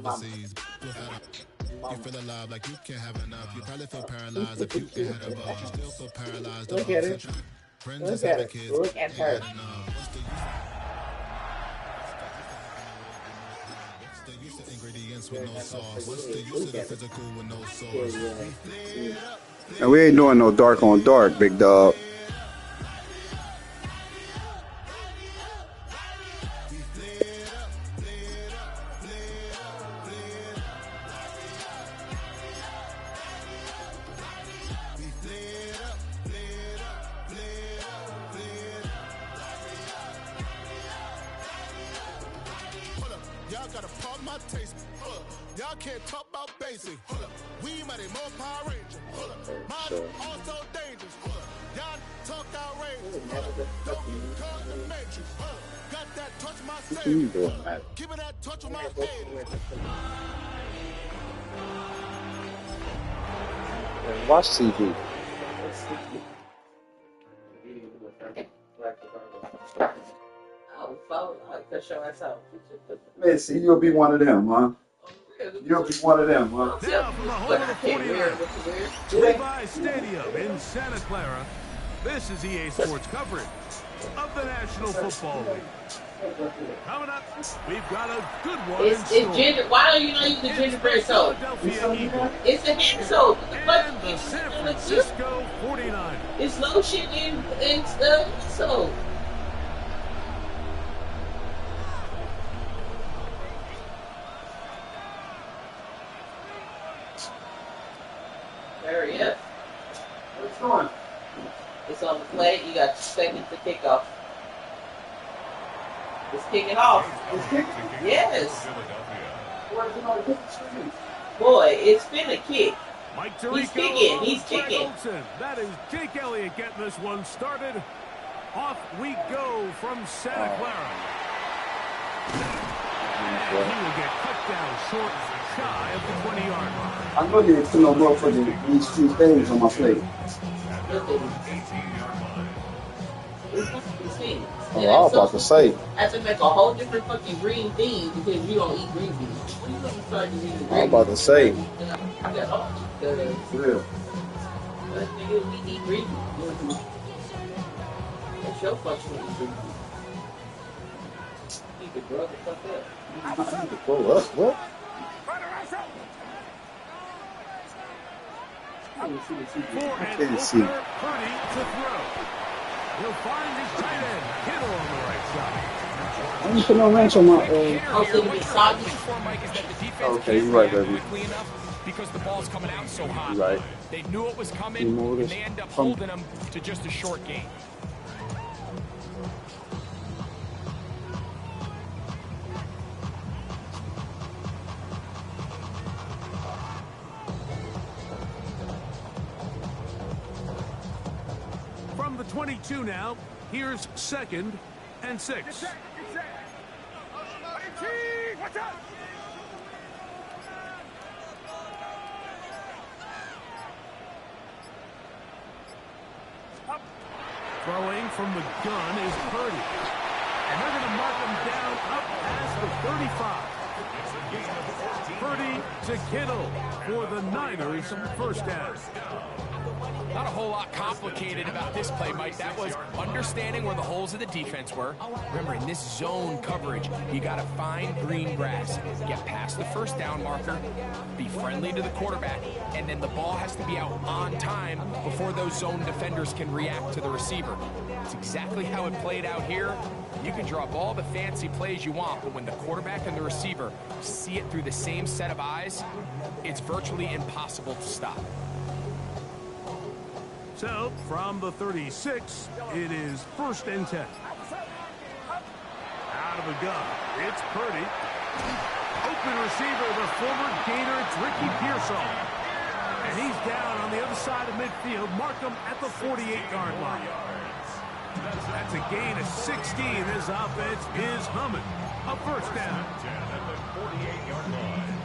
overseas. You feel alive like you can't have enough. You probably feel paralyzed if you ain't had a buzz. You still feel paralyzed Look above at her. such friends Look just at having her. kids Look at ain't her. had enough. What's the use of ingredients with no sauce? What's the use of the physical with no source? And we ain't doing no dark on dark, big dog. Y'all gotta pardon my taste. Y'all can't talk about basic. We mighty more Power Ranger. Mine also dangerous. Y'all talk outrageous. Don't call the matrix. Got that touch my What you savior. doing, man? Give me that touch of my haters. Watch TV. Man, see, you'll be one of them, huh? You'll be one of them, huh? Now from the home of the 49ers, Levi's Stadium in Santa Clara, this is EA Sports coverage of the National Football League. Coming up, we've got a good one in store. Ginger. Why don't you not use the gingerbread soap? Philadelphia Eagles It's the hand soap. and the San Francisco 49ers. It's lotion and stuff. So. Hurry up. What's going? It's on the plate. You got 2 seconds to kick off. It's kicking off. It's kicking? Yes. Where's it on the kicking screen? Boy, it's finna kick. Mike Tirico, He's kicking. He's Greg kicking. Olsen. That is Jake Elliott getting this one started. Off we go from Santa Clara. And he will get cut down short, shy of the 20-yard line. I know you didn't put no motherfucking these 2 things on my plate. Oh, I was about to say. I have to make a whole different fucking green thing because you don't eat green beans. When you gonna start eating green beans? I was about to say. I got all the Yeah. but nigga, we eat green beans. That's your fucking eat green beans. You could grow the fuck up. I need to grow up. What? For an can't see. opener, Purdy to throw. He'll find his tight end, Kittle on the right side. I didn't put no wrench on my. Oh, so you be soggy? Okay, you're right, baby. Because the ball's coming out so hot. You're right. They knew it was coming, You know and this. they end up holding them to just a short game. From the 22 now, here's 2nd and 6. Throwing from the gun is Purdy. And they're going to mark him down up past the 35. Purdy to Kittle for the Niners first down. Not a whole lot complicated about this play, Mike. That was understanding where the holes of the defense were. Remember, in this zone coverage, you got to find green grass, get past the first down marker, be friendly to the quarterback, and then the ball has to be out on time before those zone defenders can react to the receiver. It's exactly how it played out here. You can draw up all the fancy plays you want, but when the quarterback and the receiver see it through the same set of eyes, it's virtually impossible to stop. So, from the 36, it is 1st and 10. Out of the gun, it's Purdy. Open receiver, the former Gator, it's Ricky Pearsall. And he's down on the other side of midfield. Mark him at the 48-yard line. That's a gain of 16. This offense is humming. A first down. At the 48-yard line.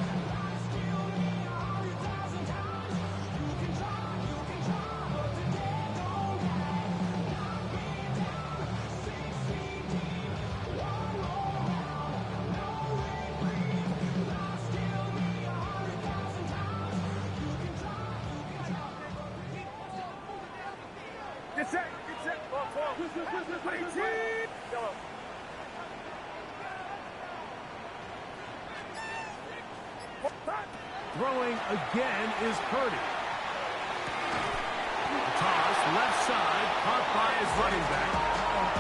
Throwing again is Purdy. Toss left side, caught by his running back.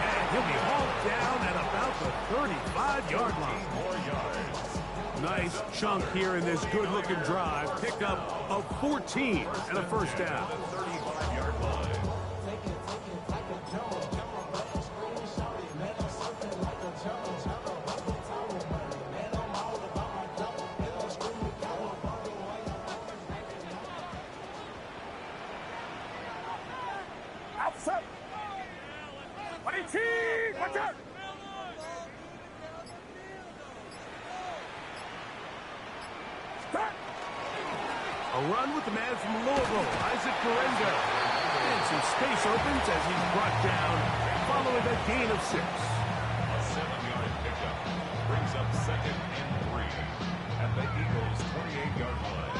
And he'll be hauled down at about the 35-yard line. Nice chunk here in this good-looking drive. Pick up of 14 and a first down. A run with the man from Louisville, Isaac Guerendo. And some space opens as he's brought down following a gain of 6. A 7-yard pickup brings up 2nd and 3 at the Eagles' 28-yard line.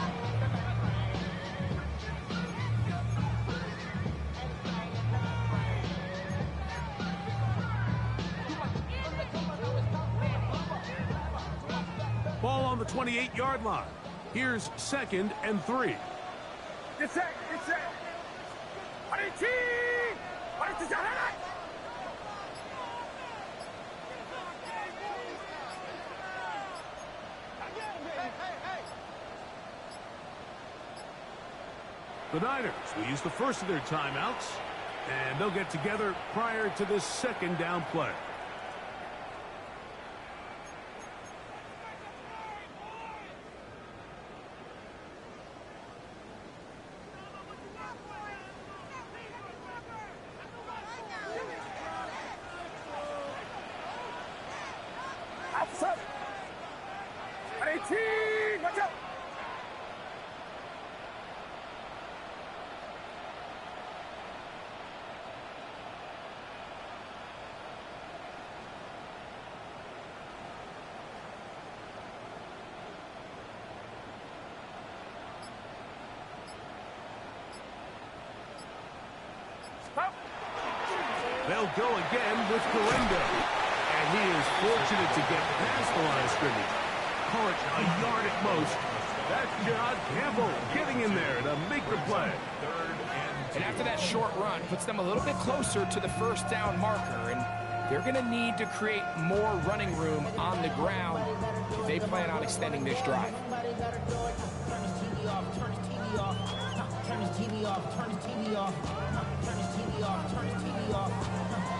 Ball on the 28-yard line. Here's 2nd and 3. The Niners will use the first of their timeouts, and they'll get together prior to this 2nd down play. They'll go again with Guerendo. And he is fortunate to get past the line of scrimmage. Call it a yard at most. That's John Campbell getting in there to make the play. And after that short run, puts them a little bit closer to the first down marker. And they're going to need to create more running room on the ground if they plan on extending this drive. Turn his TV off, turn his TV off, turn his TV off, turn his TV off,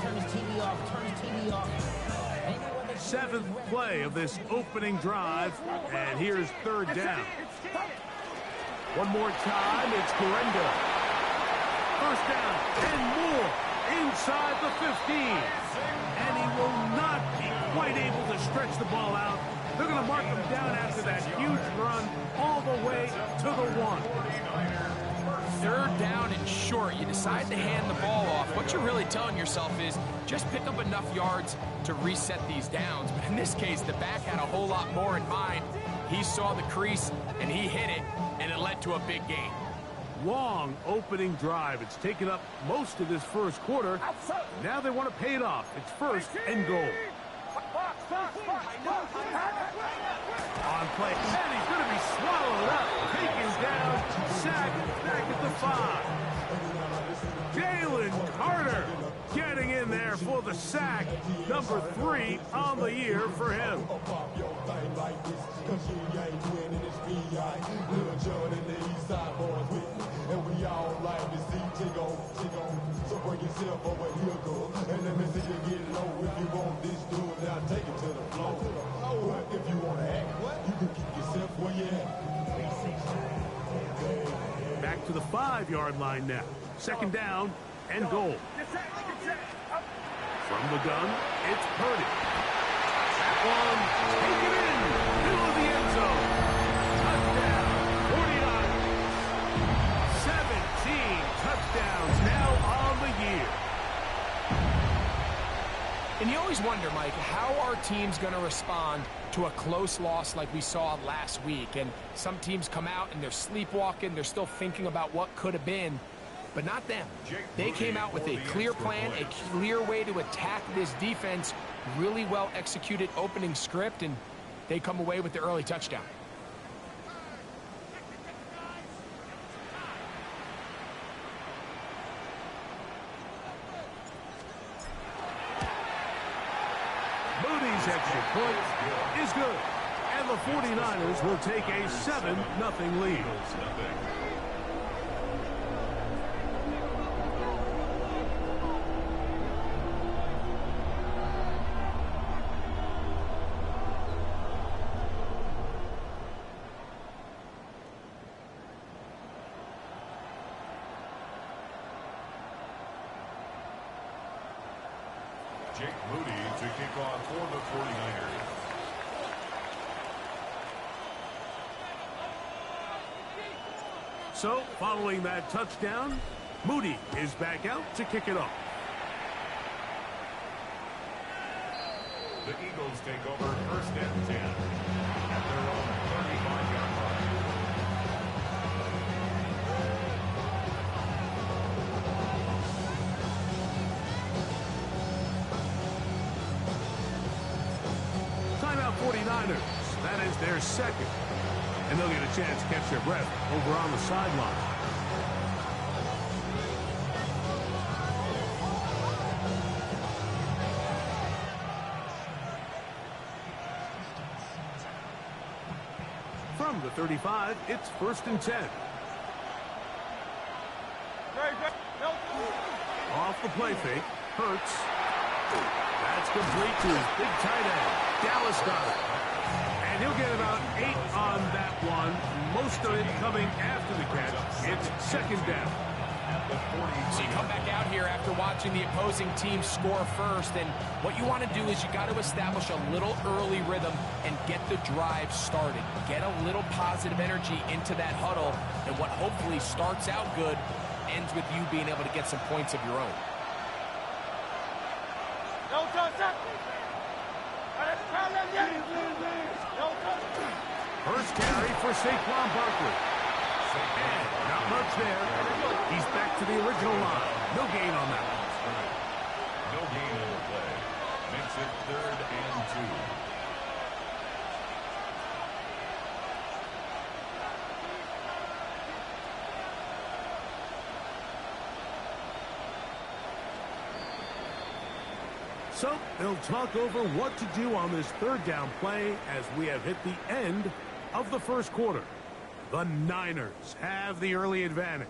turn his TV off, turn his TV off. 7th play of this opening drive, and here's 3rd down. One more time, it's Guerendo. First down and more inside the 15. And he will not be quite able to stretch the ball out. They're going to mark him down after that huge run all the way to the 1. 3rd down and short. You decide to hand the ball off. What you're really telling yourself is just pick up enough yards to reset these downs. But in this case, the back had a whole lot more in mind. He saw the crease, and he hit it, and it led to a big gain. Long opening drive. It's taken up most of this first quarter. Now they want to pay it off. It's 1st and goal. On play, and he's going to be swallowed up, taken down, sacked back at the 5. Jalen Carter getting in there for the sack, number 3 on the year for him. And we all like to see Chigo. So bring yourself over here, girl. And let me see you get low. If you want this dude, now take it to the floor. But if you want to act, you can keep yourself where you at. Back to the 5-yard line now. 2nd down and goal. From the gun, it's Purdy. That one, take it in. Middle of the end zone. Touchdown, 49. 17 touchdowns now on the year. And you always wonder, Mike, how are teams going to respond to a close loss like we saw last week? And some teams come out and they're sleepwalking. They're still thinking about what could have been. but not them. They came out with a clear plan, a clear way to attack this defense, really well executed opening script, and they come away with the early touchdown. Moody's extra point is good. And the 49ers will take a 7-0 lead. Jake Moody to kick off for the 49ers. So, following that touchdown, Moody is back out to kick it off. The Eagles take over 1st and 10 at their own 35-yard line. Timeout 49ers. That is their second. And they'll get a chance to catch their breath over on the sideline. From the 35, it's 1st and 10. Off the play fake, Hurts. That's complete to his big tight end, Dallas Goedert. And he'll get about 8 on that one, most of it coming after the catch. It's 2nd down. So you come back out here after watching the opposing team score first, and what you want to do is you got to establish a little early rhythm and get the drive started. Get a little positive energy into that huddle, and what hopefully starts out good ends with you being able to get some points of your own. First carry for Saquon Barkley. And not much there. He's back to the original line. No gain on that one. No gain on the play. Makes it 3rd and 2. So they'll talk over what to do on this 3rd down play as we have hit the end of the 1st quarter. The Niners have the early advantage.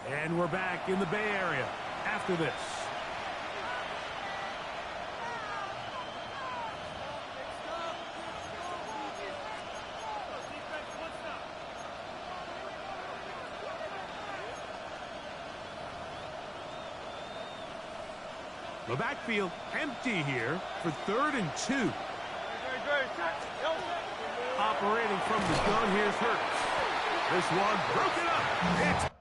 And we're back in the Bay Area after this. The backfield empty here for 3rd and 2. Operating from the gun, here's Hurts. This one broken up. It's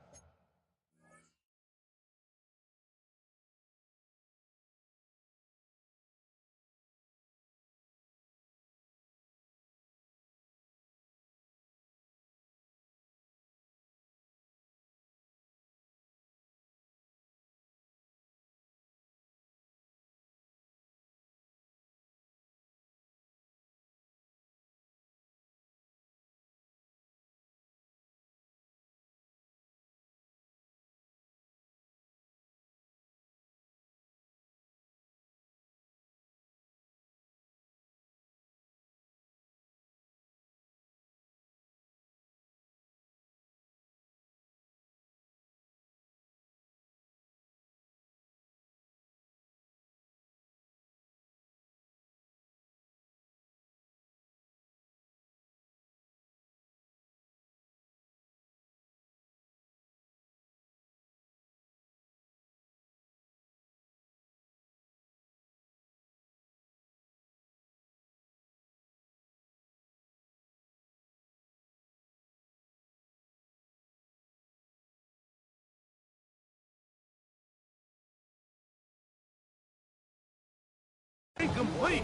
incomplete.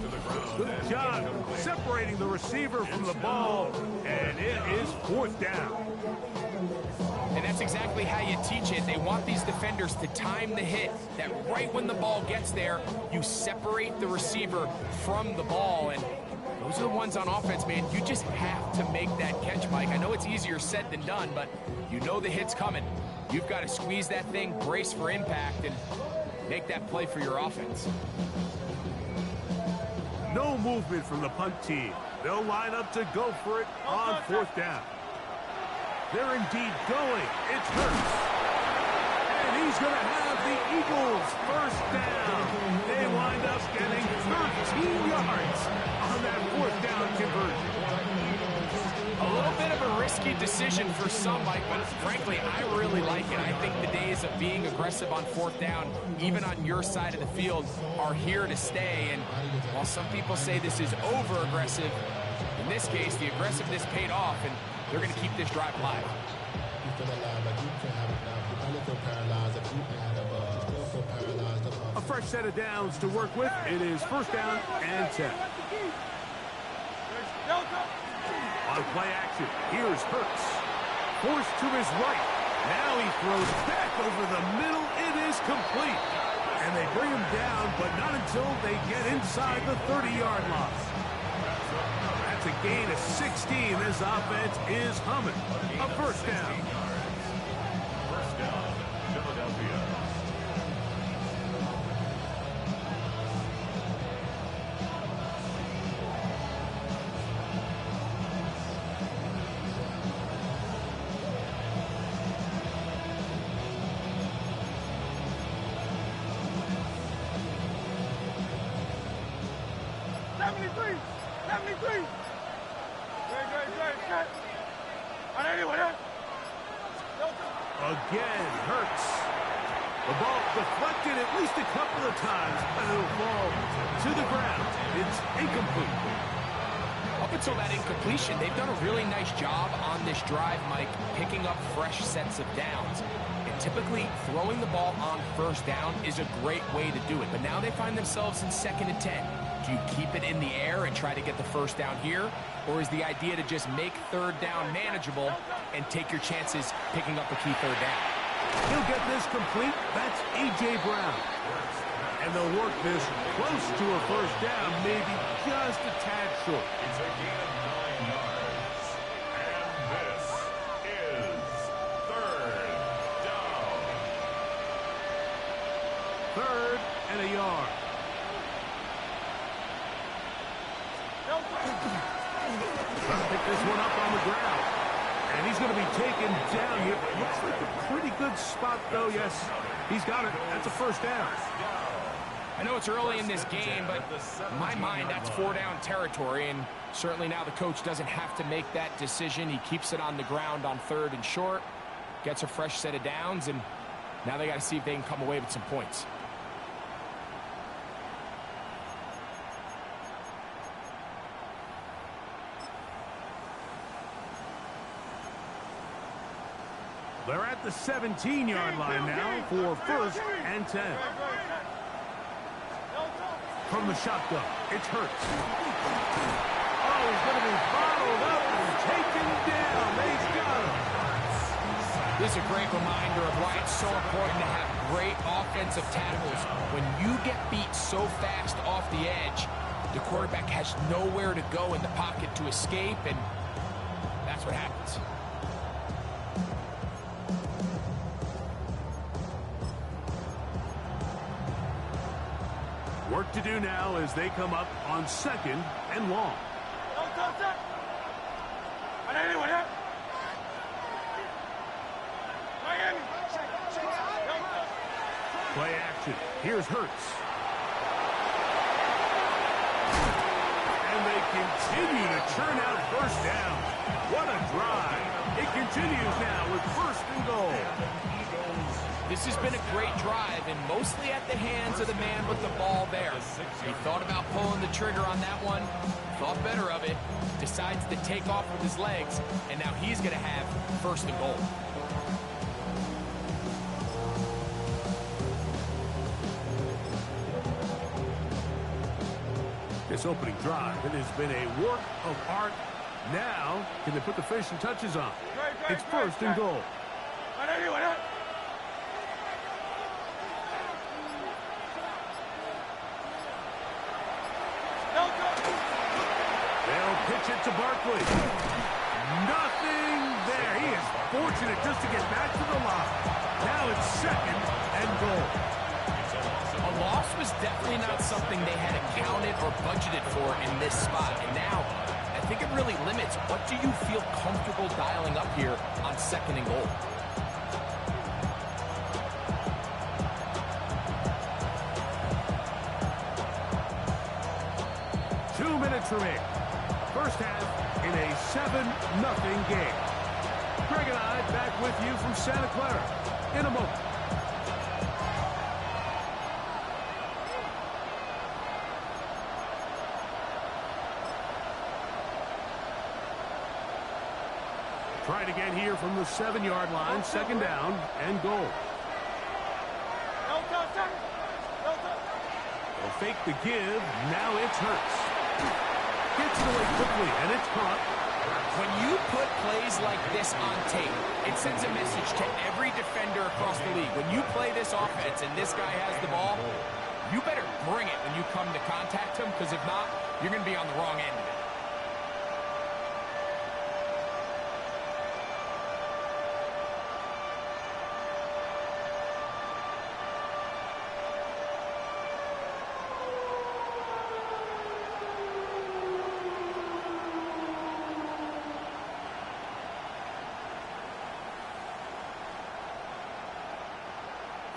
Good job separating the receiver from the ball, and it is 4th down. And that's exactly how you teach it. They want these defenders to time the hit, that right when the ball gets there, you separate the receiver from the ball. And those are the ones on offense, man. You just have to make that catch, Mike. I know it's easier said than done, but you know the hit's coming. You've got to squeeze that thing, brace for impact, and make that play for your offense. No movement from the punt team. They'll line up to go for it on 4th down. They're indeed going. It's Hurts. And he's going to have the Eagles first down. They wind up getting 13 yards on that 4th down conversion. A little bit of a risky decision for some, Mike, but frankly, I really like it. I think the days of being aggressive on 4th down, even on your side of the field, are here to stay. And while some people say this is over-aggressive, in this case, the aggressiveness paid off, and they're going to keep this drive alive. A fresh set of downs to work with. It is 1st down and 10. On play action, here's Hurts. Forced to his right. Now he throws back over the middle. It is complete. And they bring him down, but not until they get inside the 30-yard line. That's a gain of 16. This offense is humming. A 1st down. 1st down, Philadelphia. Again, Hurts. The ball deflected at least a couple of times, but it'll fall to the ground. It's incomplete. Up until that incompletion, they've done a really nice job on this drive, Mike, picking up fresh sets of downs. And typically, throwing the ball on 1st down is a great way to do it. But now they find themselves in 2nd and 10. Do you keep it in the air and try to get the 1st down here? Or is the idea to just make 3rd down manageable and take your chances picking up a key 3rd down? He'll get this complete. That's A.J. Brown. And they'll work this close to a 1st down, maybe just a tad short. It's a gain of 9 yards. And this is 3rd down. 3rd and a yard. Trying to pick this one up on the ground. And he's going to be taken down here. Looks like a pretty good spot, though. Yes, he's got it. That's a 1st down. I know it's early in this game, but in my mind, that's 4-down territory, and certainly now the coach doesn't have to make that decision. He keeps it on the ground on 3rd and short, gets a fresh set of downs, and now they got to see if they can come away with some points. They're at the 17-yard line now for 1st and 10. From the shotgun, it's Hurts. Oh, he's going to be bottled up and taken down. They've got him. This is a great reminder of why it's so important to have great offensive tackles. When you get beat so fast off the edge, the quarterback has nowhere to go in the pocket to escape, and that's what happens. Work to do now as they come up on 2nd and long. Play action. Here's Hurts. And they continue to churn out 1st down. What a drive. It continues now with 1st and goal. This has been a great drive, and mostly at the hands of the man with the ball there. He thought about pulling the trigger on that one, thought better of it, decides to take off with his legs, and now he's going to have 1st and goal. This opening drive, it has been a work of art Now, can they put the finishing touches on? It's first and goal. They'll pitch it to Barkley. Nothing there. He is fortunate just to get back to the line. Now it's second and goal. A loss was definitely not something they had accounted or budgeted for in this spot. And now, I think it really limits what do you feel comfortable dialing up here on second and goal. 2 minutes remaining. First half in a 7-0 game. Greg and I back with you from Santa Clara in a moment. Trying again here from the 7-yard line, second down and goal. They'll fake the give. Now it's Hurts. Gets it away quickly, and it's caught. When you put plays like this on tape, it sends a message to every defender across the league. When you play this offense and this guy has the ball, you better bring it when you come to contact him, because if not, you're going to be on the wrong end of it.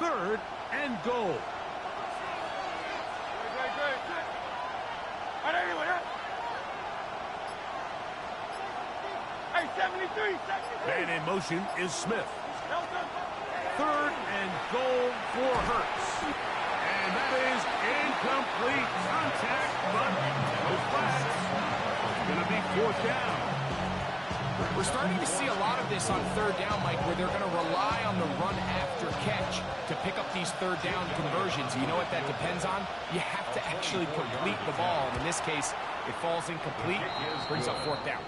Third and goal. Man in motion is Smith. Third and goal for Hurts. And that is incomplete. Contact, but no flags. It's going to be fourth down. We're starting to see a lot of this on third down, Mike, where they're going to rely on the run after catch to pick up these third down conversions. You know what that depends on? You have to actually complete the ball. And in this case, it falls incomplete, brings up fourth down.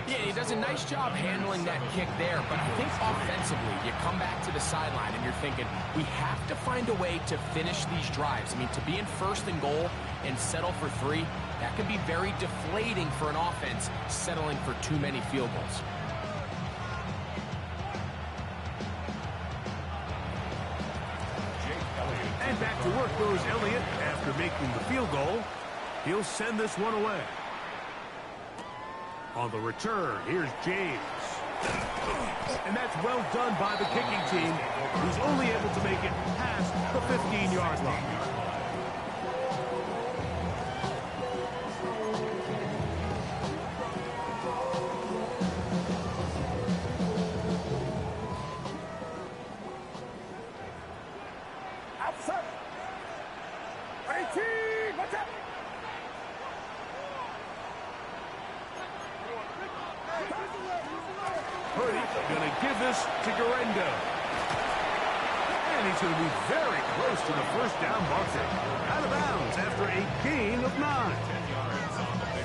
Yeah, he does a nice job handling that kick there, but I think offensively, you come back to the sideline and you're thinking, we have to find a way to finish these drives. I mean, to be in first and goal and settle for 3, that can be very deflating for an offense settling for too many field goals. And back to work goes Elliott after making the field goal. He'll send this one away. On the return, here's James. And that's well done by the kicking team, who's only able to make it past the 15-yard line. Purdy going to give this to Guerendo. And he's going to be very close to the first down marker. Out of bounds after a gain of 9.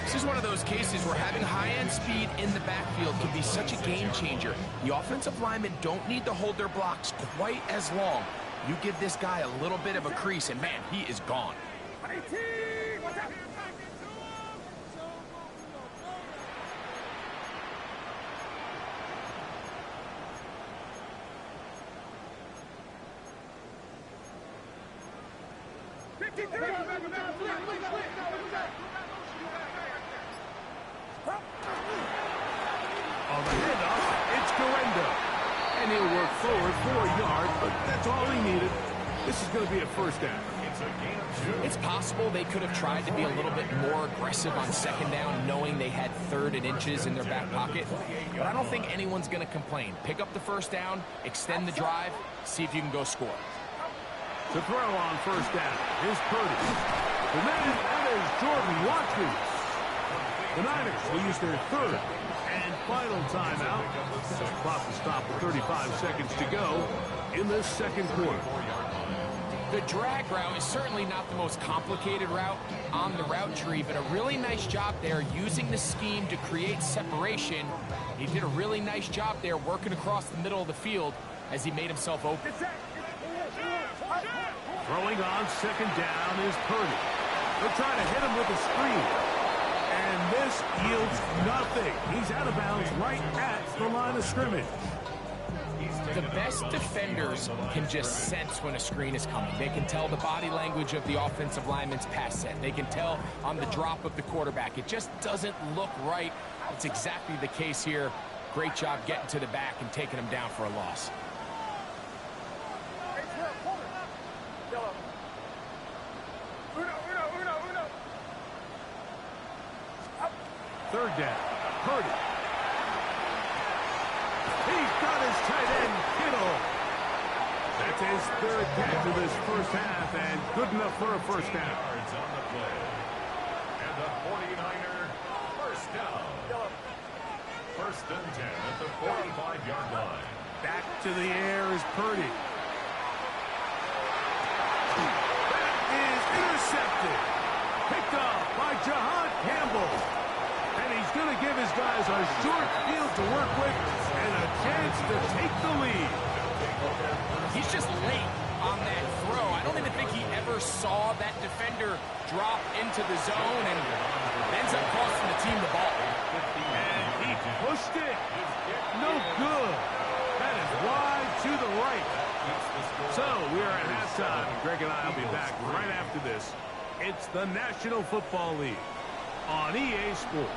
This is one of those cases where having high-end speed in the backfield can be such a game changer. The offensive linemen don't need to hold their blocks quite as long. You give this guy a little bit of a crease, and man, he is gone. On the handoff, it's Guerendo. And he'll work forward for a yard, but that's all he needed. This is going to be a first down. It's possible they could have tried to be a little bit more aggressive on second down, knowing they had 3rd and inches in their back pocket. But I don't think anyone's going to complain. Pick up the first down, extend the drive, see if you can go score. To throw on first down is Purdy. The man, that is Jordan Watkins. The Niners will use their 3rd and final timeout. Clock to stop with 35 seconds to go in this second quarter. The drag route is certainly not the most complicated route on the route tree, but a really nice job there using the scheme to create separation. He did a really nice job there working across the middle of the field as he made himself open. Throwing on second down is Purdy. They're trying to hit him with a screen. And this yields nothing. He's out of bounds right at the line of scrimmage. The best defenders can just sense when a screen is coming. They can tell the body language of the offensive lineman's pass set. They can tell on the drop of the quarterback. It just doesn't look right. It's exactly the case here. Great job getting to the back and taking him down for a loss. Third down, Purdy. He's got his tight end, Kittle. That's his third catch of this first half, and good enough for a first down. Yards on the play. And the 49er first down. First and 10 at the 45-yard line. Back to the air is Purdy. That is intercepted. Picked up by Jahan Campbell. And he's going to give his guys a short field to work with and a chance to take the lead. He's just late on that throw. I don't even think he ever saw that defender drop into the zone and ends up costing the team the ball. And he pushed it. No good. That is wide to the right. So we are at halftime. Greg and I will be back right after this. It's the National Football League on EA Sports.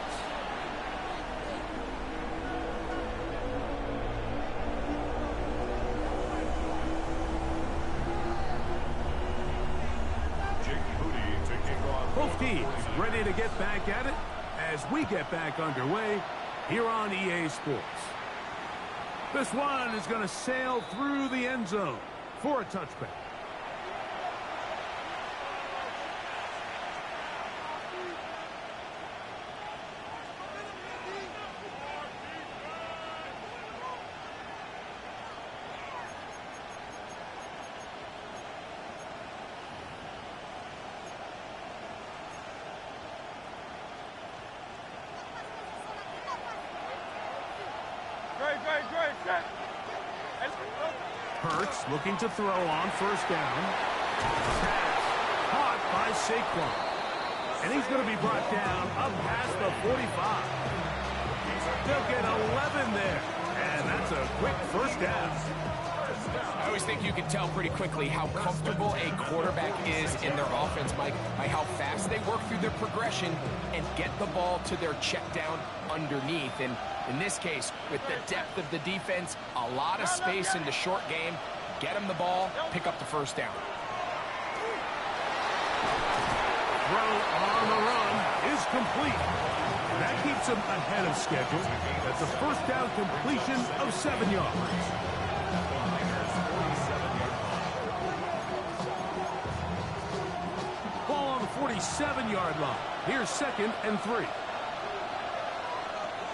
Both teams ready to get back at it as we get back underway here on EA Sports. This one is going to sail through the end zone for a touchback. Hurts looking to throw on first down. Caught by Saquon. And he's going to be brought down up past the 45. They'll get 11 there. And that's a quick first down. I always think you can tell pretty quickly how comfortable a quarterback is in their offense, Mike, by how fast they work through their progression and get the ball to their check down underneath. And in this case, with the depth of the defense, a lot of space in the short game, get them the ball, pick up the first down. Throw on the run is complete. And that keeps him ahead of schedule. That's a first down completion of 7 yards. Ball on the 47-yard line. Here's 2nd and 3.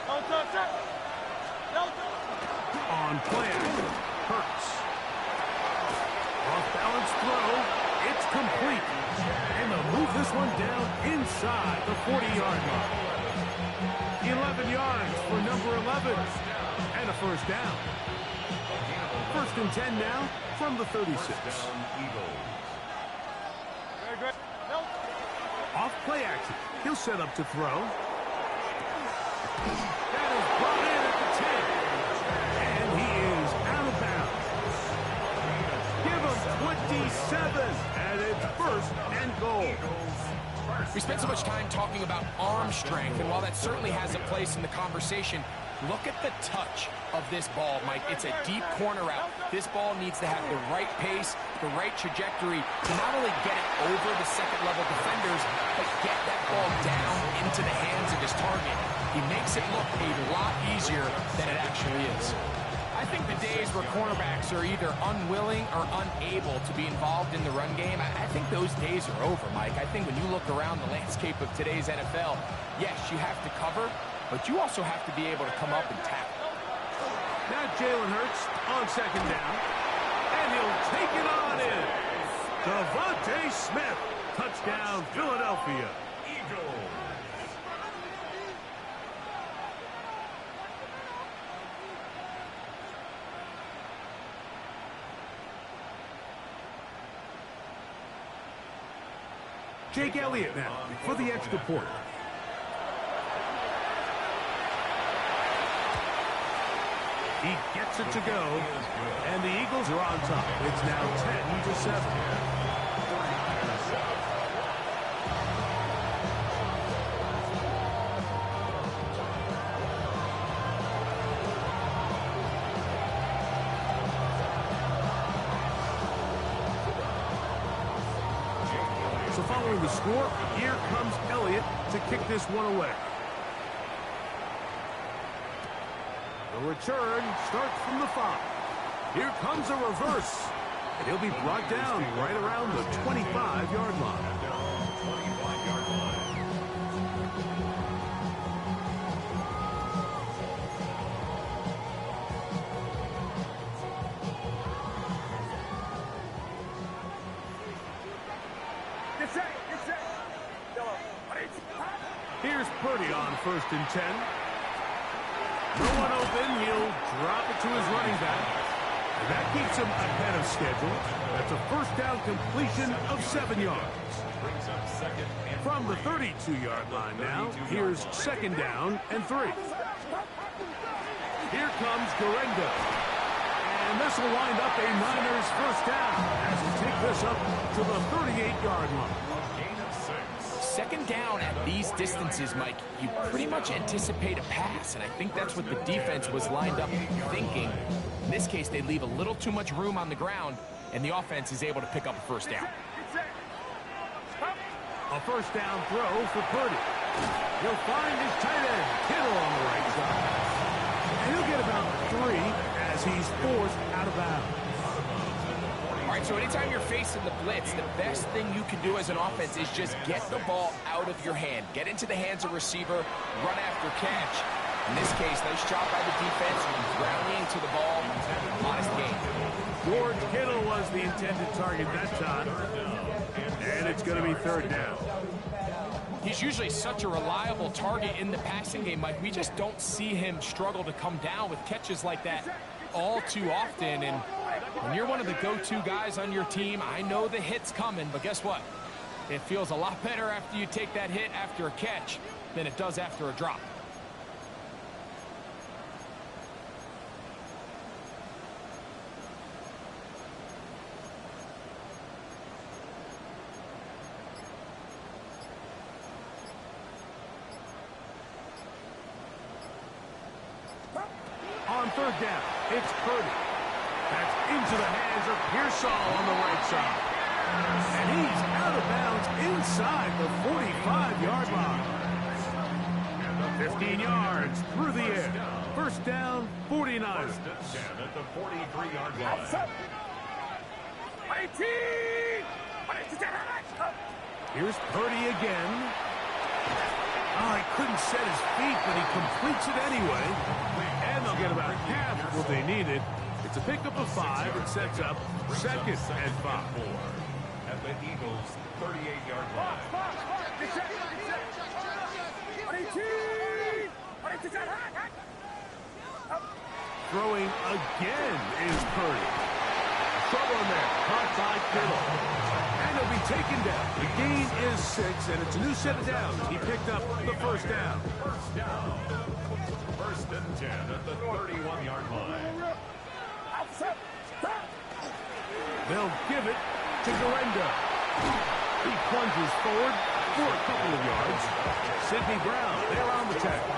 On play action, Hurts. Off-balance throw. It's complete. And they'll move this one down inside the 40-yard line. 11 yards for number 11. And a first down. First and 10 now from the 36. Off play action. He'll set up to throw. That is brought in at the 10. And he is out of bounds. Give him 27. And it's first and goal. We spent so much time talking about arm strength, and while that certainly has a place in the conversation, look at the touch of this ball, Mike. It's a deep corner route. This ball needs to have the right pace, the right trajectory to not only get it over the second-level defenders, but get that ball down into the hands of his target. He makes it look a lot easier than it actually is. I think the days where cornerbacks are either unwilling or unable to be involved in the run game, I think those days are over, Mike. I think when you look around the landscape of today's NFL, yes, you have to cover, but you also have to be able to come up and tackle. Now Jalen Hurts on second down, and he'll take it on in. Devontae Smith. Touchdown, Philadelphia. Eagles. Jake Elliott now for the extra point. He gets it to go, and the Eagles are on top. It's now 10-7. So following the score, here comes Elliott to kick this one away. The return starts from the 5. Here comes a reverse. And he'll be brought down right around the 25-yard line. Here's Purdy on 1st and 10. No one open. He'll drop it to his running back. And that keeps him ahead of schedule. That's a first down completion of 7 yards. From the 32-yard line now, here's 2nd down and 3. Here comes Guerendo. And this will wind up a Niners first down as we take this up to the 38-yard line. 2nd down at these distances, Mike, you pretty much anticipate a pass, and I think that's what the defense was lined up thinking. In this case, they leave a little too much room on the ground, and the offense is able to pick up a first down. A first down throw for Purdy. He'll find his tight end, Kittle, on the right side. And he'll get about 3 as he's forced out of bounds. All right, so anytime you're facing the blitz, the best thing you can do as an offense is just get the ball out of your hand. Get into the hands of receiver, run after catch. In this case, nice job by the defense, rallying to the ball. Honest game. George Kittle was the intended target that time. And it's going to be 3rd down. He's usually such a reliable target in the passing game, Mike. We just don't see him struggle to come down with catches like that all too often. And when you're one of the go-to guys on your team, I know the hit's coming, but guess what? It feels a lot better after you take that hit after a catch than it does after a drop. On 3rd down, it's Purdy. That's into the hands of Pearsall on the right side. And he's out of bounds inside the 45-yard line. 15 yards through the air. First down, 49ers. First and 10 at the 43-yard line. Here's Purdy again. Oh, he couldn't set his feet, but he completes it anyway. And they'll get about half of what they needed. It's a pickup of 5. It sets up 2nd and 5. At the Eagles' 38-yard line. Throwing again is Purdy. Trouble in there. Caught by Kittle. And he'll be taken down. The gain is 6, and it's a new set of downs. He picked up the first down. First down. 1st and 10 at the 31-yard line. They'll give it to Guerendo. He plunges forward for a couple of yards. Sidney Brown there on the tackle.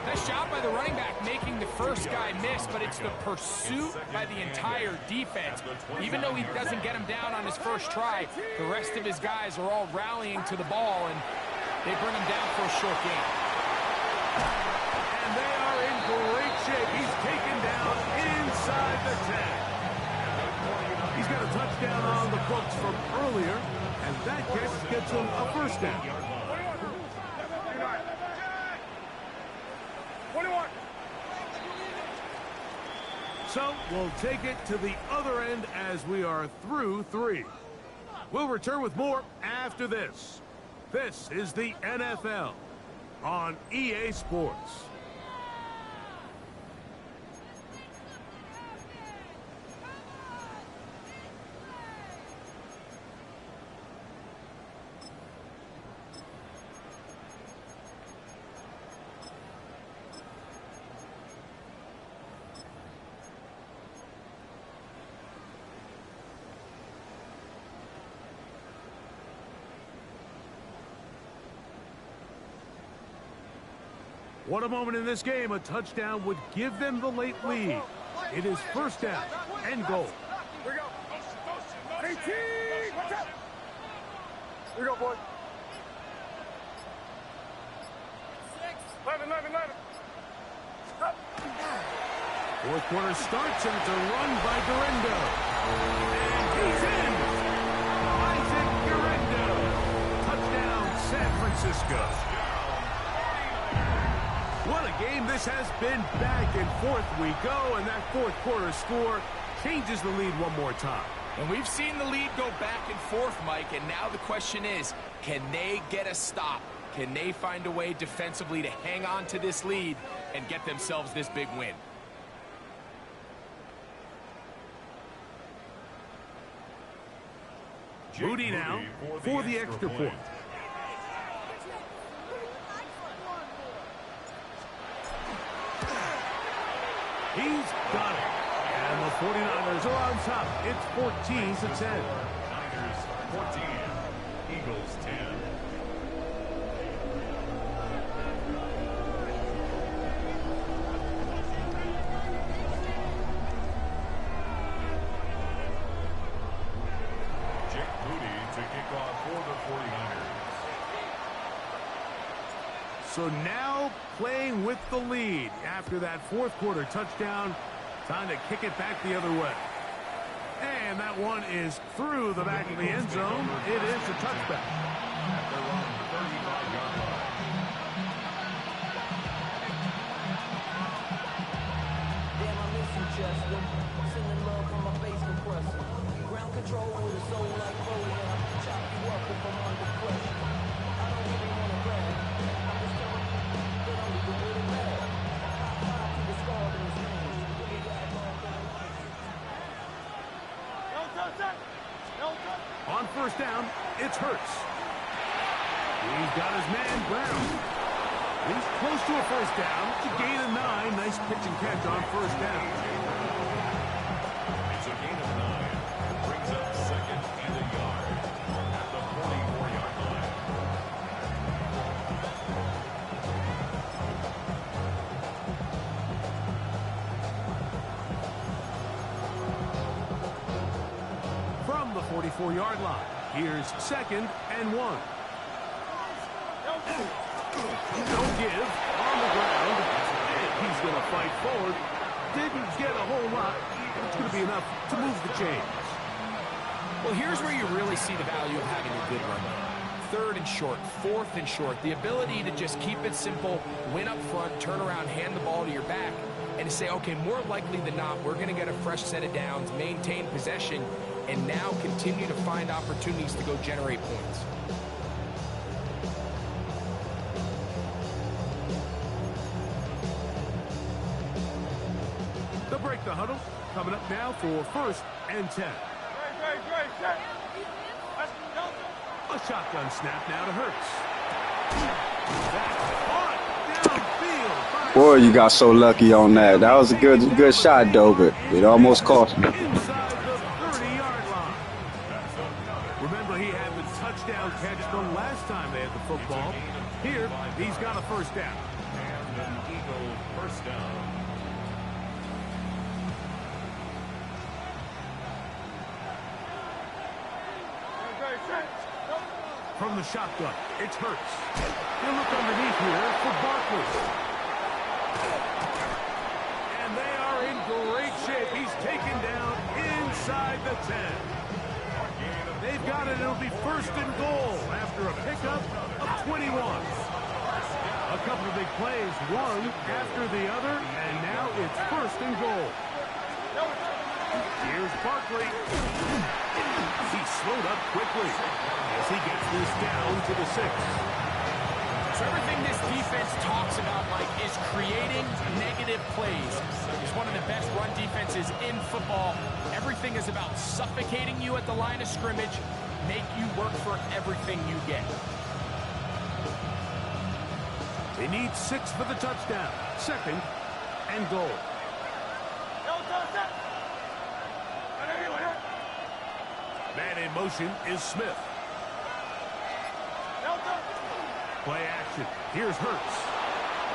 Nice job by the running back making the first guy miss, but it's the pursuit by the entire defense. Even though he doesn't get him down on his first try, the rest of his guys are all rallying to the ball, and they bring him down for a short gain. And they are in great shape. He's taken down inside the 10. He's got a touchdown on the books from earlier, and that catch gets him a first down. So we'll take it to the other end as we are through 3. We'll return with more after this. This is the NFL on EA Sports. What a moment in this game. A touchdown would give them the late lead. It is first down and goal. Here we go. 18. Watch out. Here we go, boy. 11. Fourth quarter starts, and it's a run by Guerendo. And he's in. Isaac Guerendo. Touchdown, San Francisco. What a game this has been. Back and forth we go, and that fourth quarter score changes the lead one more time. And we've seen the lead go back and forth, Mike, and now the question is, can they get a stop? Can they find a way defensively to hang on to this lead and get themselves this big win? Moody now for the extra point. He's got it. And the 49ers are on top. It's 14-10. Niners 14, Eagles 10. Jake Moody to kick off for the 49ers. So now playing with the lead after that fourth quarter touchdown. Time to kick it back the other way. And that one is through the back of the end zone. It is a touchback. At their own 35-yard line. Damn, I miss you, Chester. Sending love from my face compressor. Ground control with a soul like Foley, and I can chop you up if I'm under pressure. I don't even want to brag. I'm just telling you that I'm even really mad. High five to the scar in his name. On first down, it's Hurts. He's got his man, Brown. He's close to a first down. It's a gain of 9. Nice pitch and catch on first down. It's a gain of 9. Brings up second and a yard at the 44-yard line. From the 44-yard line, here's second and 1. No give on the ground. And he's going to fight forward. Didn't get a whole lot. It's going to be enough to move the chains. Well, here's where you really see the value of having a good run. Third and short, fourth and short. The ability to just keep it simple, win up front, turn around, hand the ball to your back, and to say, okay, more likely than not, we're going to get a fresh set of downs, maintain possession, and now continue to find opportunities to go generate points. They'll break the huddle. Coming up now for first and 10. A shotgun snap now to Hurts. That's caught downfield. Boy, you got so lucky on that. That was a good shot, though, but it almost cost him. Inside the 30-yard line. Remember, he had the touchdown catch the last time they had the football. Here, he's got a first down. And an Eagle first down. From the shotgun, it's Hurts. He'll look underneath here for Barkley. And they are in great shape. He's taken down inside the 10. They've got it. It'll be first and goal after a pickup of 21. A couple of big plays, one after the other, and now it's first and goal. Here's Barkley. He slowed up quickly as he gets this down to the 6. So everything this defense talks about, Mike, is creating negative plays. It's one of the best run defenses in football. Everything is about suffocating you at the line of scrimmage, make you work for everything you get. They need 6 for the touchdown. 2nd and goal. Man in motion is Smith. Play action. Here's Hurts.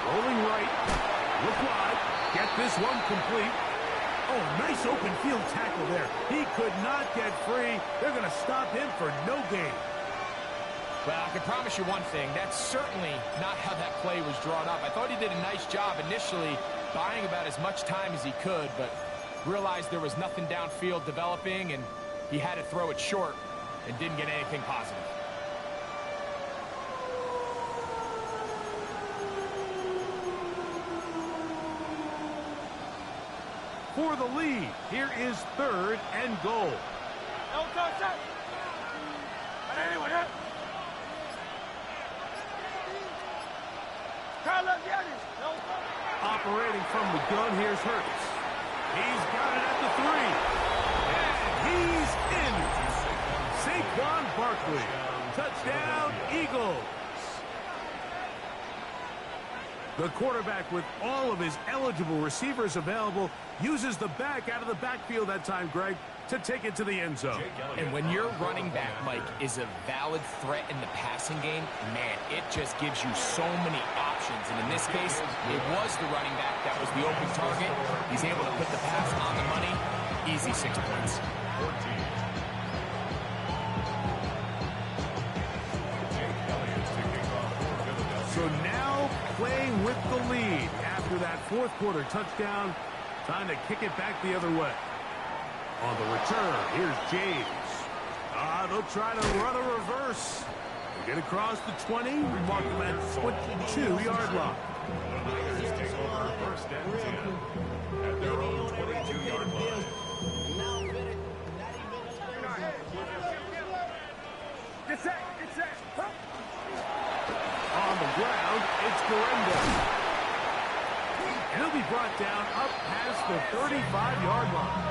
Rolling right. Look wide. Get this one complete. Oh, nice open field tackle there. He could not get free. They're going to stop him for no gain. Well, I can promise you one thing. That's certainly not how that play was drawn up. I thought he did a nice job initially buying about as much time as he could, but realized there was nothing downfield developing, and he had to throw it short and didn't get anything positive. For the lead, here is 3rd and goal. Operating from the gun, here's Hurts. He's got it at the 3. And he's in. Saquon Barkley. Touchdown, Eagles. The quarterback, with all of his eligible receivers available, uses the back out of the backfield that time, Greg, to take it to the end zone. And when your running back, Mike, is a valid threat in the passing game, man, it just gives you so many options. And in this case, it was the running back that was the open target. He's able to put the pass on the money. Easy 6 points. So now playing with the lead after that 4th quarter touchdown. Time to kick it back the other way. On the return, here's James. They'll try to run a reverse. They get across the 20. We mark them at 22-yard line. First and 10 at their own 22-yard line. Get set. On the ground, it's Guerendo. And he'll be brought down up past the 35-yard line.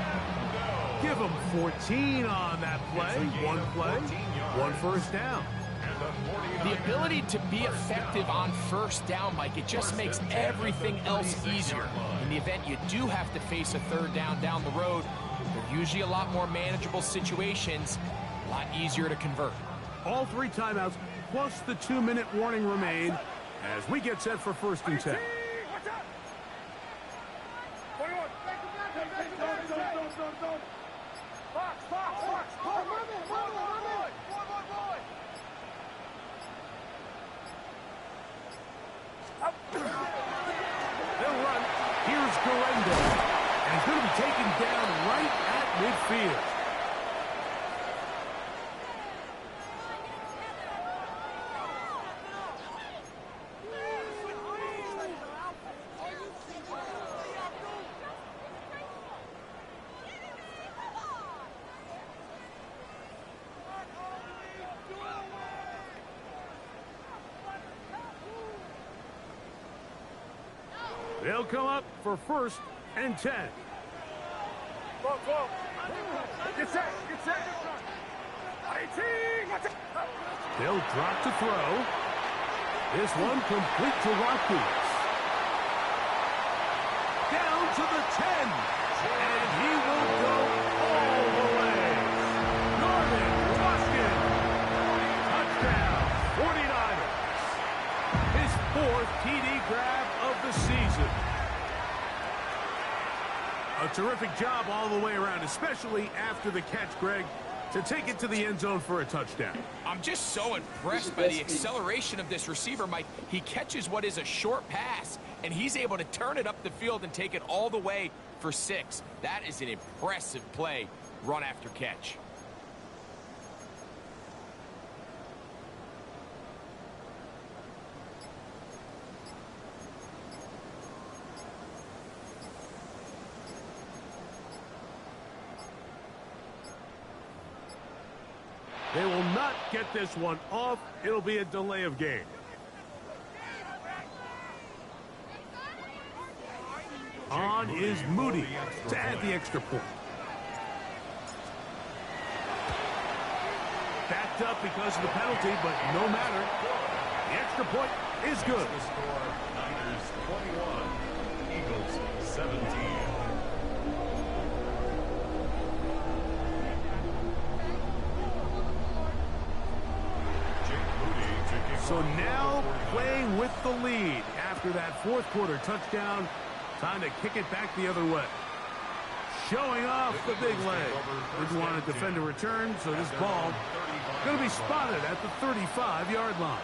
Give him 14 on that play. 1 play, 1 first down. The ability to be effective on first down, Mike, it just makes everything else easier. In the event you do have to face a 3rd down down the road, they're usually a lot more manageable situations, a lot easier to convert. All 3 timeouts plus the 2-minute warning remain as we get set for 1st and 10. They'll run. Here's Guerendo. And he's going to be taken down right at midfield. They'll come up for 1st and 10. Get set. They'll drop to throw. This one complete to Watkins. Down to the 10. And he will go all the way. Norman Watkins. Touchdown, 49ers. His 4th TD grab of the season. A terrific job all the way around, especially after the catch, Greg, to take it to the end zone for a touchdown. I'm just so impressed by the acceleration of this receiver, Mike. He catches what is a short pass, and he's able to turn it up the field and take it all the way for 6. That is an impressive play, run after catch. They will not get this one off. It'll be a delay of game. On is Moody to add the extra point. Backed up because of the penalty, but no matter. The extra point is good. The score, Niners 21, Eagles 17. So now playing with the lead after that fourth quarter touchdown. Time to kick it back the other way. Showing off the big leg. Didn't want to defend a return, so this ball going to be spotted at the 35-yard line.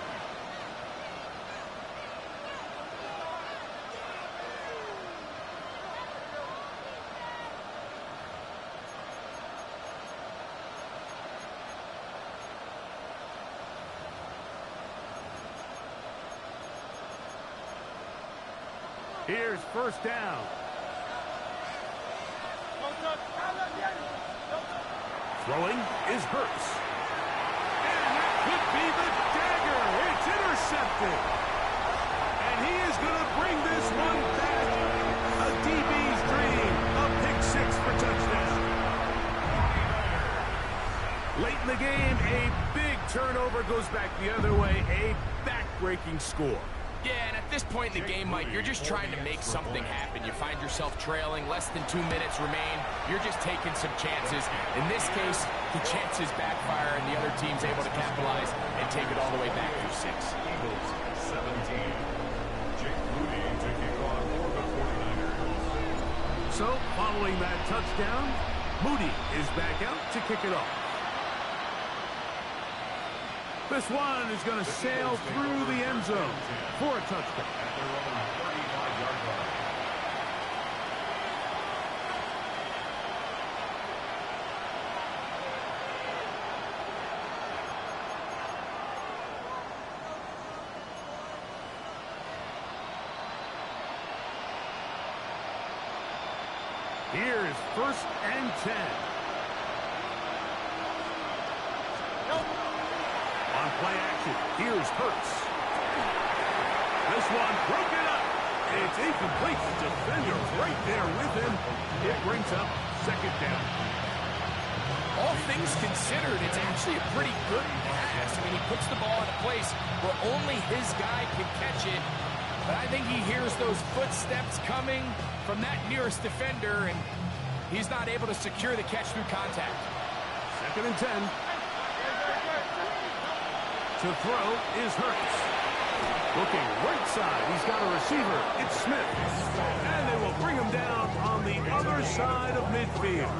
Here's first down. Throwing is Hurts. And that could be the dagger. It's intercepted. And he is going to bring this one back. A DB's dream. A pick six for touchdown. Late in the game, a big turnover goes back the other way. A back-breaking score. Yeah, and at this point in the game, Mike, you're just trying to make something happen. You find yourself trailing, less than 2 minutes remain. You're just taking some chances. In this case, the chances backfire, and the other team's able to capitalize and take it all the way back through 6. Eagles 17. Jake Moody to kick off for the 49ers. So, following that touchdown, Moody is back out to kick it off. This one is going to sail through the end zone for a touchdown. At their own 35-yard line. Here's first and 10. On play action, here's Hurts. This one broken up. It's incomplete. Defender right there with him. It brings up second down. All things considered, it's actually a pretty good pass. I mean, he puts the ball in a place where only his guy can catch it. But I think he hears those footsteps coming from that nearest defender, and he's not able to secure the catch through contact. Second and 10. To throw is Hurts. Looking right side, he's got a receiver. It's Smith. And they will bring him down on the other side of midfield.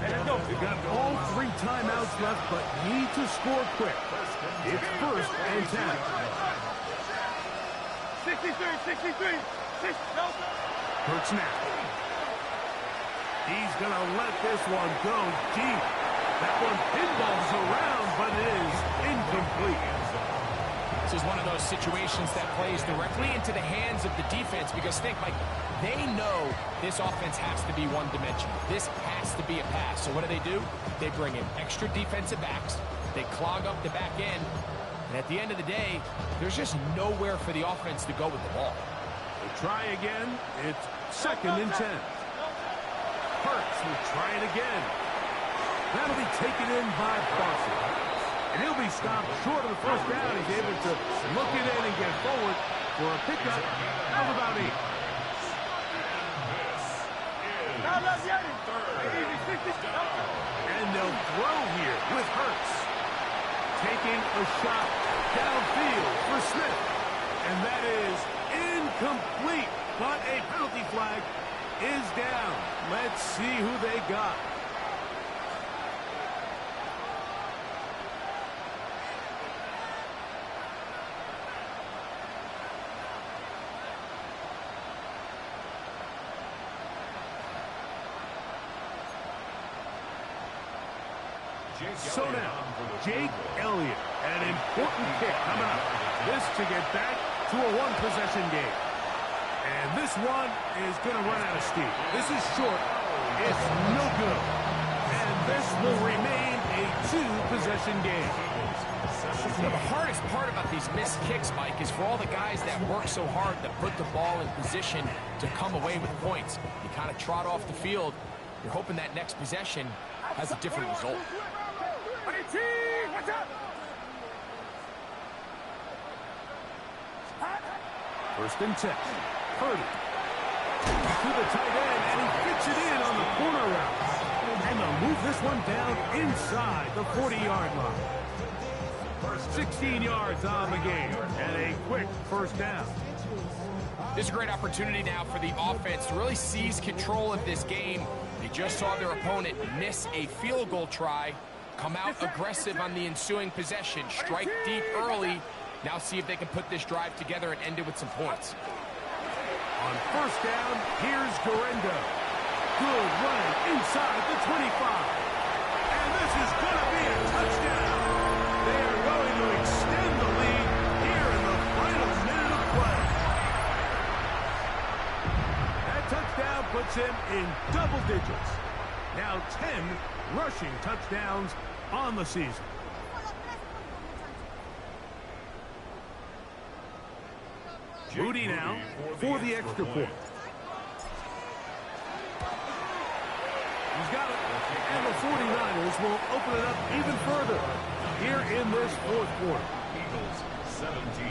They've got all 3 timeouts left, but need to score quick. It's first and 10. 63. Hurts now. He's going to let this one go deep. That one pinballs around, but it is incomplete. This is one of those situations that plays directly into the hands of the defense because think, Mike, they know this offense has to be one-dimensional. This has to be a pass. So what do? They bring in extra defensive backs. They clog up the back end. And at the end of the day, there's just nowhere for the offense to go with the ball. They try again. It's second and 10. Hurts will try it again. That'll be taken in by Boston. And he'll be stopped short of the first down. He's able to look it in and get forward for a pickup of about 8. And they'll throw here with Hurts. Taking a shot downfield for Smith. And that is incomplete. But a penalty flag is down. Let's see who they got. So now, Jake Elliott, an important kick coming up. This to get back to a one-possession game. And this one is going to run out of steam. This is short. It's no good. And this will remain a two-possession game. The hardest part about these missed kicks, Mike, is for all the guys that work so hard to put the ball in position to come away with points. You kind of trot off the field. You're hoping that next possession has a different result. First and 10. Purdy. To the tight end, and he fits it in on the corner route. And they'll move this one down inside the 40-yard line. 16 yards on the game, and a quick first down. This is a great opportunity now for the offense to really seize control of this game. They just saw their opponent miss a field goal try, come out aggressive on the ensuing possession, strike deep early. Now see if they can put this drive together and end it with some points. On first down, here's Guerrero. Good running inside the 25. And this is going to be a touchdown. They are going to extend the lead here in the final minute of play. That touchdown puts him in double digits. Now 10 rushing touchdowns on the season. Moody now for the extra point. He's got it. And the 49ers will open it up even further here in this fourth quarter. Eagles 17.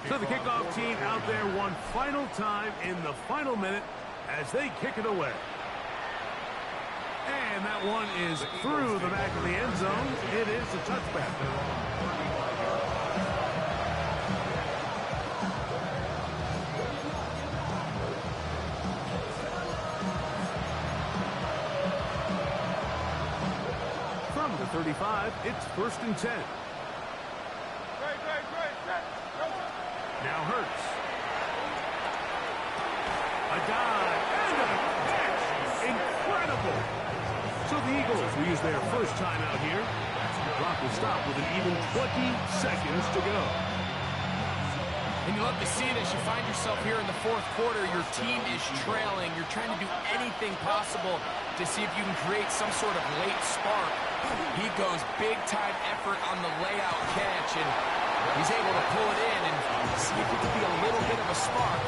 So the kickoff team out there one final time in the final minute as they kick it away. And that one is through the back of the end zone. It is a touchback. From the 35, it's first and 10. Now Hurts. A dive and a catch. Incredible. So the Eagles will use their first time out here. The clock will stop with an even 20 seconds to go. And you love to see this. You find yourself here in the fourth quarter. Your team is trailing. You're trying to do anything possible to see if you can create some sort of late spark. He goes big-time effort on the layout catch, and he's able to pull it in and see if it could be a little bit of a spark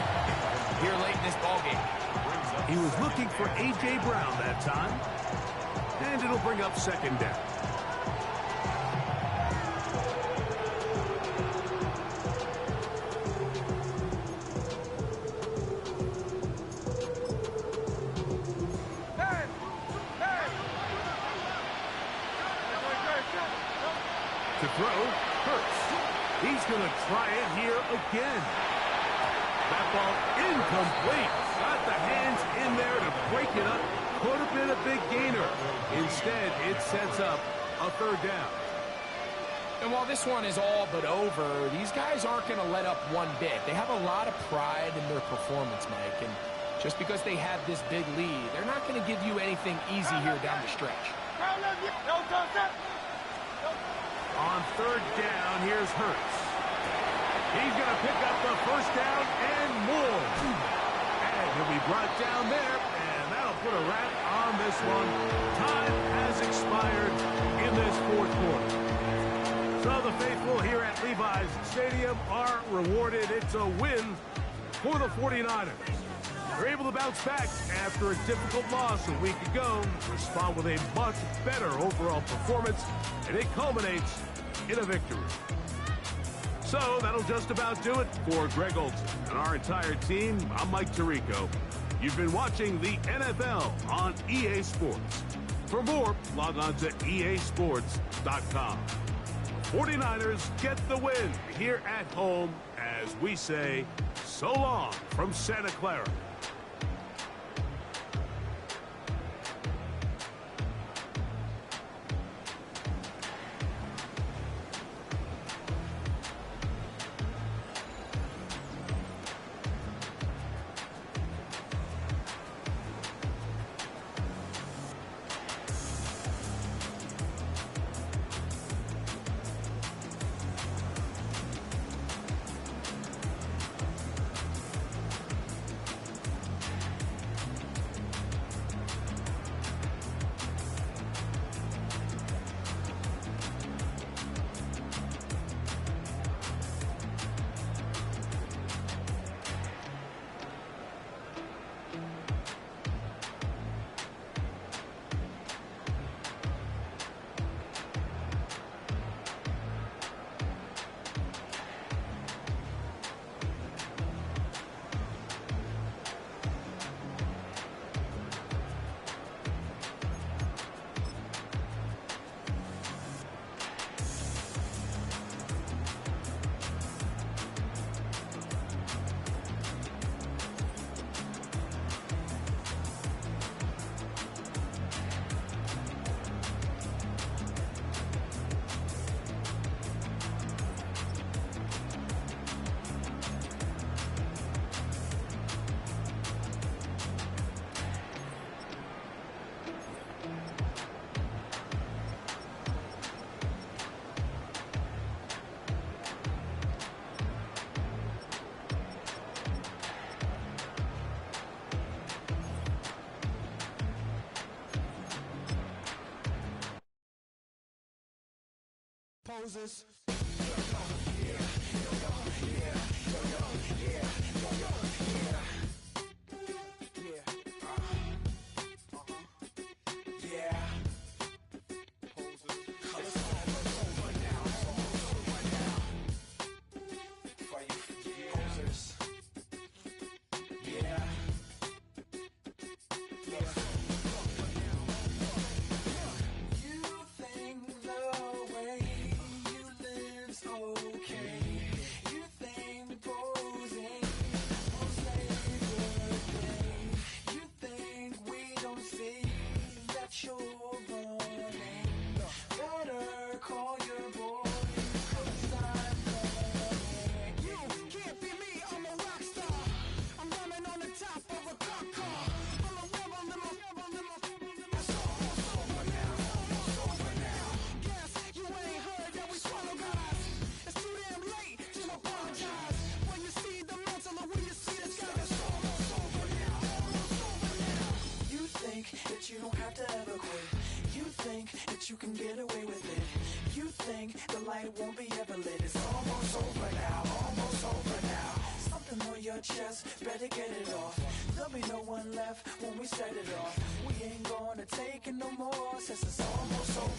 here late in this ballgame. He was looking for A.J. Brown that time, and it'll bring up second down. To throw, Hurts. He's going to try it here again. That ball incomplete. Got the hands in there to break it up. Could have been a big gainer. Instead, it sets up a third down. And while this one is all but over, these guys aren't going to let up one bit. They have a lot of pride in their performance, Mike. And just because they have this big lead, they're not going to give you anything easy here down the stretch. On third down, here's Hurts. He's going to pick up the first down and more. And he'll be brought down there, and that'll put a wrap on this one. Time has expired in this fourth quarter. So the faithful here at Levi's Stadium are rewarded. It's a win for the 49ers. They're able to bounce back after a difficult loss a week ago, respond with a much better overall performance, and it culminates in a victory. So that'll just about do it for Greg Olsen and our entire team. I'm Mike Tirico. You've been watching the NFL on EA Sports. For more, log on to easports.com. 49ers get the win here at home as we say so long from Santa Clara. posers. You don't have to ever quit. You think that you can get away with it. You think the light won't be ever lit. It's almost over now, almost over now. Something on your chest, better get it off. There'll be no one left when we set it off. We ain't gonna take it no more since it's almost over.